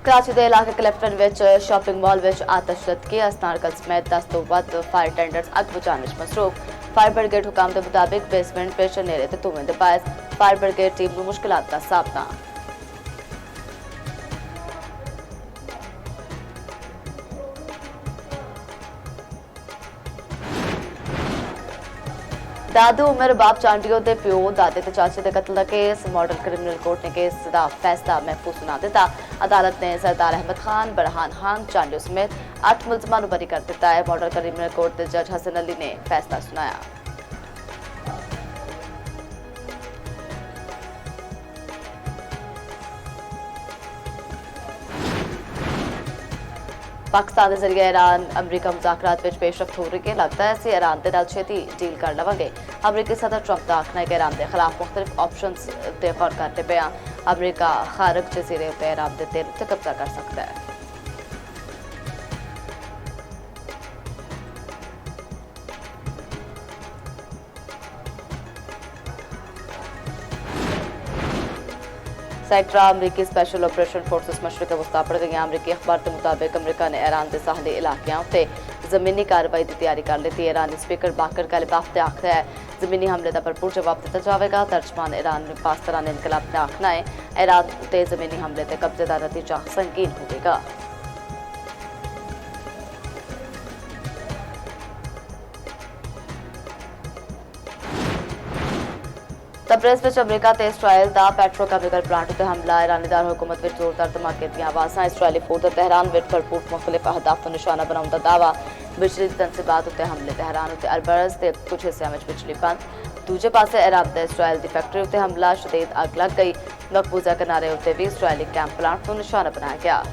कराची के इलाके क्लिफ्टन विच shopping mall विच आतशदगी असनारकल समेत 10 तो वध फायर टेंडर्स अग बुझाने मसरूफ। फायर ब्रिगेड हुकाम के मुताबिक बेसमेंट पेश नेरे ते धुएं दे बायस फायर ब्रिगेड टीम को मुश्किलात का सामना। दादू उमर बाप चांडियो के प्यो दादे ते चाचे के कत्ल का केस मॉडल क्रिमिनल कोर्ट ने केस का फैसला महफूज सुना दिता। अदालत ने सरदार अहमद खान, बरहान खान, चांडियो समेत 8 मुलजमान बरी कर दिता है। मॉडल क्रिमिनल कोर्ट के जज हसन अली ने फैसला सुनाया। पाकिस्तान के जरिए ईरान अमरीका मुज़ाकरात विच पेशरफ्त हो रही है। लगता है कि ईरान के नाल छेती डील कर लवेंगे। अमरीकी सदर ट्रंप का आखना है कि ईरान के खिलाफ मुख्तलिफ ऑप्शंस ते गौर करते पे अमरीका खारग जजीरे उत्ते ईरान के तेल उत्ते कब्जा कर सकता है। सैकड़ा अमरीकी स्पेशल ऑपरेशन फोर्सेस मशरक वस्ता पड़ गई। अमरीकी अखबार के मुताबिक अमरीका ने ईरान के साहली इलाकों उत्ते जमीनी कार्रवाई की तैयारी कर ली। ईरानी स्पीकर बाकर कालिबाफ ने आखिर है जमीनी हमले का भरपूर जवाब दिता जाएगा। तर्जमान ईरान पाकिस्तान इनकलाब ने आखना है ईरान उत्ते जमीनी हमले के कब्जे का नतीजा संगीन होगा। तब्रेज़ में अमरीका ते इसराइल का पेट्रोकेमिकल प्लांट उत्ते हमला। ईरानी दार हुकूमत में जोरदार धमाके दी आवाज़ा। इसराइली फौज तेहरान विच भरपूर मुख्तलिफ अहदाफ को निशाना बनाने का दावा। बिजली तनसीबात उत्ते हमले। तेहरान उत्ते अरबरस के कुछ हिस्सों में बिजली बंद। दूजे पासे ईरान ते इसराइल की फैक्ट्री उत्ते हमला। शदीद अग लग गई। मकबूजा किनारे उत्ते भी इसराइली कैंप प्लांट को निशाना बनाया गया।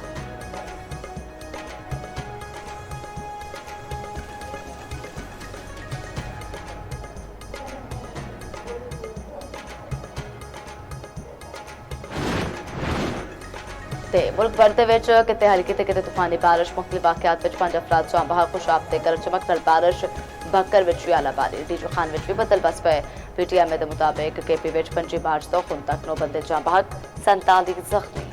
मुल्क भर के किते हल्की ते किते तूफानी बारिश। मुख्तलिफ वाक़यात विच 5 अफराद जाम बहक। खुशाब ते गरज चमक नाल बारिश। बकर विच भी आला बारिश। डीजो खान विच भी बदल बस पे। पीटीएम के मुताबिक केपी विच 25 मार्च तो हुण तक 9 बंदे जाम बहक, 47 जख्मी।